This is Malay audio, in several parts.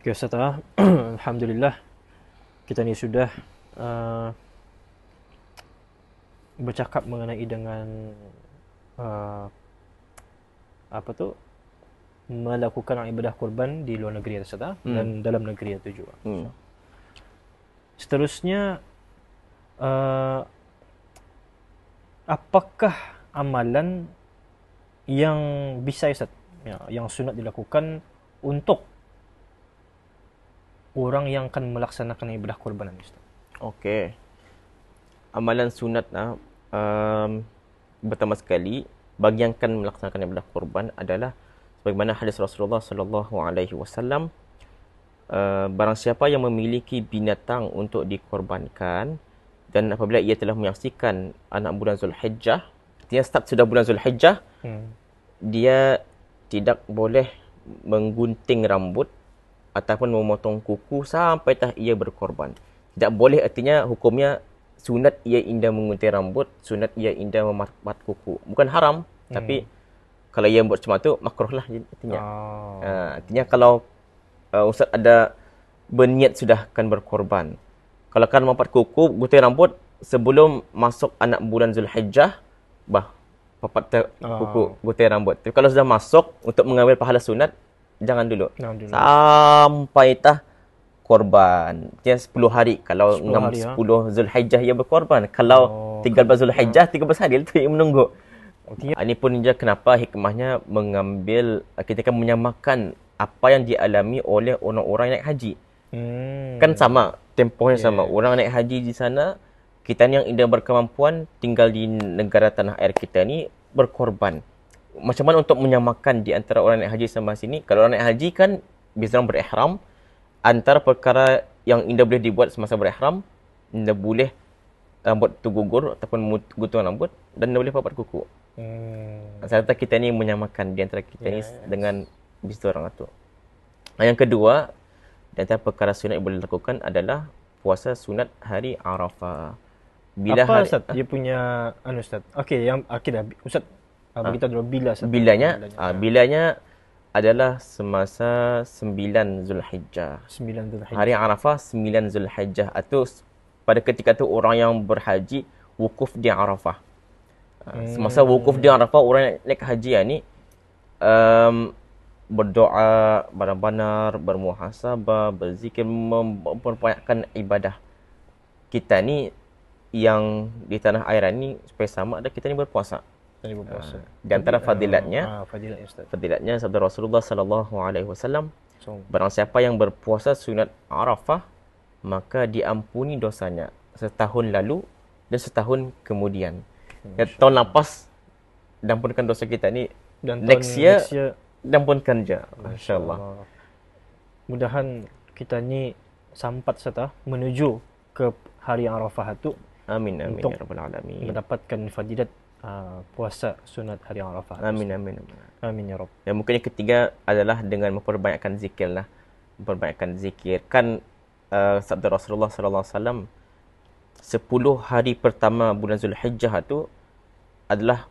Okay, Ustaz. Alhamdulillah kita ni sudah uh, bercakap mengenai dengan uh, apa tu melakukan ibadah kurban di luar negeri Ustaz, dan dalam negeri itu juga. Seterusnya, apakah amalan yang bisa Ustaz, ya, yang sunat dilakukan untuk orang yang akan melaksanakan ibadah kurban Ustaz? Okey. Amalan sunat pertama sekali bagi yang akan melaksanakan ibadah kurban adalah sebagaimana hadis Rasulullah sallallahu alaihi wasallam, barang siapa yang memiliki binatang untuk dikorbankan dan apabila ia telah menyaksikan anak bulan Zulhijjah, artinya start sudah bulan Zulhijjah, dia tidak boleh menggunting rambut ataupun memotong kuku sampai tah ia berkorban. Tidak boleh artinya hukumnya sunat ia indah menggunting rambut, sunat ia indah memat kuku. Bukan haram, tapi kalau ia buat macam tu makruh lah artinya. Artinya kalau ustaz ada berniat sudah akan berkorban, kalau kan memat kuku, gunting rambut sebelum masuk anak bulan Zulhijjah, papat kuku, gunting rambut. Tapi kalau sudah masuk untuk mengambil pahala sunat, jangan dulu. Sampai tah korban. Dia 10 hari. Kalau 10 Zulhijjah ia berkorban. Kalau 13 Zulhijjah, 13 hari itu ia menunggu. Ini pun je kenapa hikmahnya mengambil, kita akan menyamakan apa yang dialami oleh orang-orang yang naik haji. Kan sama, tempohnya sama. Orang naik haji di sana, kita ni yang tidak berkemampuan tinggal di negara tanah air kita ni berkorban. Macam mana untuk menyamakan di antara orang naik haji sama sini? Kalau orang naik haji kan biasa berihram, antara perkara yang indah boleh dibuat semasa berihram, indah boleh rambut tu gugur ataupun gunting rambut, dan indah boleh papat kuku. Serta kita ni menyamakan di antara kita ni dengan biasa orang tu. Yang kedua, di antara perkara sunat yang boleh dilakukan adalah puasa sunat hari Arafah. Bila apa Ustaz dia punya Ustaz? Okey, yang dah Ustaz beritahu dulu bila Ustaz. Bilanya adalah semasa 9 Zulhijjah. 9 Zulhijjah. Hari Arafah 9 Zulhijjah. Atau pada ketika tu orang yang berhaji wukuf di Arafah. Semasa wukuf di Arafah, orang yang naik haji ni berdoa, benar-benar bermuhasabah, berzikir, memperbanyakkan ibadah. Kita ni yang di tanah air ni supaya sama ada kita ni berpuasa. Di antara fadilatnya sabda Rasulullah sallallahu alaihi wasallam, barang siapa yang berpuasa sunat Arafah, maka diampuni dosanya setahun lalu dan setahun kemudian. Tahun lepas diampunkan dosa kita ni, dan next year diampunkan je. Masya-Allah. Mudahan kita ni sampat menuju ke hari Arafah itu. Amin amin ya rabbal alamin. Mendapatkan fadilat puasa sunat hari Arafah. Amin amin. Amin ya Rabb. Dan mungkin yang ketiga adalah dengan memperbanyakkan zikir lah. Memperbanyakkan zikir. Kan sabda Rasulullah sallallahu alaihi wasallam, 10 hari pertama bulan Zulhijjah itu adalah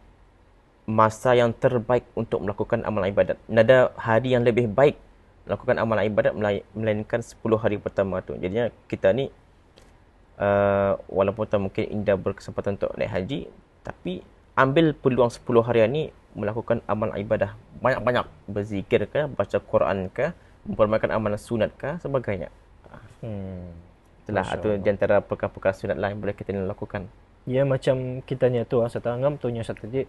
masa yang terbaik untuk melakukan amal ibadat. Tidak ada hari yang lebih baik melakukan amal ibadat melainkan 10 hari pertama itu. Jadinya kita ni walaupun tak mungkin indah berkesempatan untuk naik haji, tapi ambil peluang 10 hari ini melakukan amal ibadah. Banyak-banyak berzikir ke, baca Quran ke, memperbanyak amalan sunat ke, sebagainya. Itulah atau di antara perkara-perkara sunat lah yang boleh kita lakukan. Ya, macam kita ni tu Ustaz Anggam tuanya Ustaz tadi,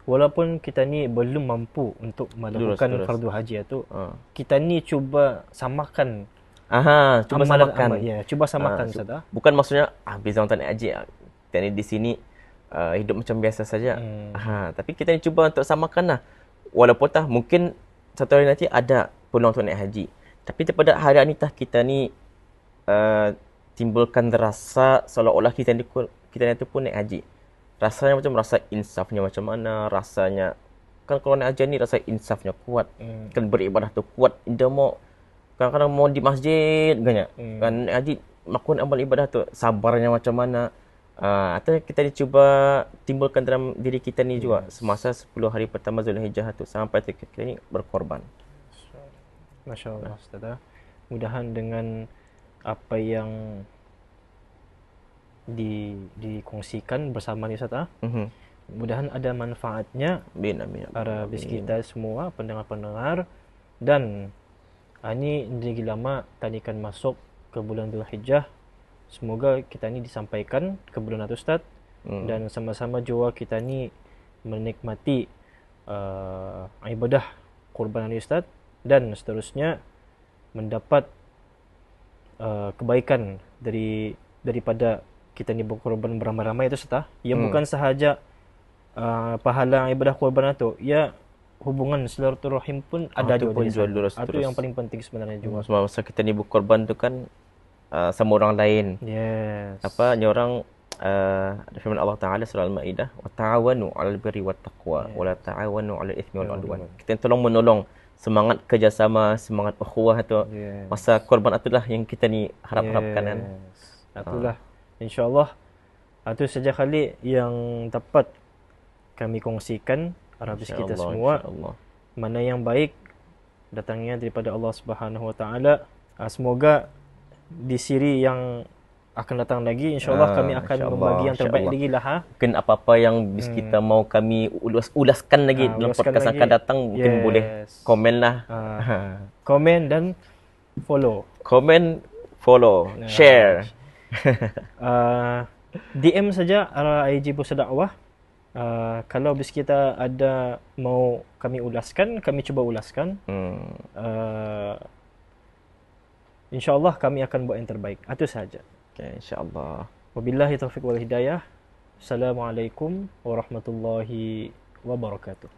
walaupun kita ni belum mampu untuk melakukan fardu haji itu, kita ni cuba samakan. Cuba samakan. Cuba samakan Ustaz. Bukan maksudnya bila orang tak naik haji, kita ni di sini hidup macam biasa saja. Tapi kita ni cuba untuk samakan lah. Walaupun mungkin satu hari nanti ada peluang untuk naik haji, tapi daripada hari ni kita ni timbulkan rasa seolah-olah kita ni tu pun naik haji. Rasanya macam rasa insafnya macam mana, rasanya kan kalau naik haji ni rasa insafnya kuat, kan beribadah tu kuat. Dia mau kadang-kadang mau di masjid banyak, kan naik haji melakukan amal ibadah tu sabarnya macam mana. Atau kita cuba timbulkan dalam diri kita ni juga semasa 10 hari pertama Zulhijjah tu sampai kita ni berkorban. Masya-Allah Ustaz. mudahan dengan apa yang dikongsikan bersama ni Ustaz, mudahan ada manfaatnya Amin, amin. para bis kita semua, pendengar-pendengar. Dan ini lagi lama tadi kan masuk ke bulan Dzulhijjah. Semoga kita ni disampaikan ke bulan itu Ustaz, dan sama-sama jua kita ni menikmati ibadah kurban ini Ustaz, dan seterusnya mendapat kebaikan daripada kita ni berkorban beramai-ramai itu Ustaz. Ya bukan sahaja pahala ibadah kurban itu, ya hubungan silaturahim pun ada juga. Itu yang paling penting sebenarnya juga. Sebab masa kita ni berkorban tu kan sama orang lain. Yes. Apa ni orang ada firman Allah Taala surah Al-Maidah, wa ta'awanu 'alal birri wat taqwa wa la ta'awanu 'alal itsmi wal 'udwan. Kita tolong menolong, semangat kerjasama, semangat ukhuwah tu. Masa korban itulah yang kita ni harap-harapkan kan. Itulah insya-Allah. Itu saja kali yang dapat kami kongsikan Arabis kita semua. Mana yang baik datangnya daripada Allah Subhanahu Wa Taala. Semoga di siri yang akan datang lagi insya-Allah kami akan membagi yang terbaik lagi lah. Mungkin apa-apa yang kita mau kami ulaskan lagi dalam podcast akan datang, mungkin boleh komen lah. Komen dan follow. Komen, follow, share. DM saja IG Pusat Dakwah. Kalau bis kita ada mau kami ulaskan, kami cuba ulaskan. InsyaAllah kami akan buat yang terbaik. Itu saja. Okay, insyaAllah. Wabillahi taufiq wal hidayah. Assalamualaikum warahmatullahi wabarakatuh.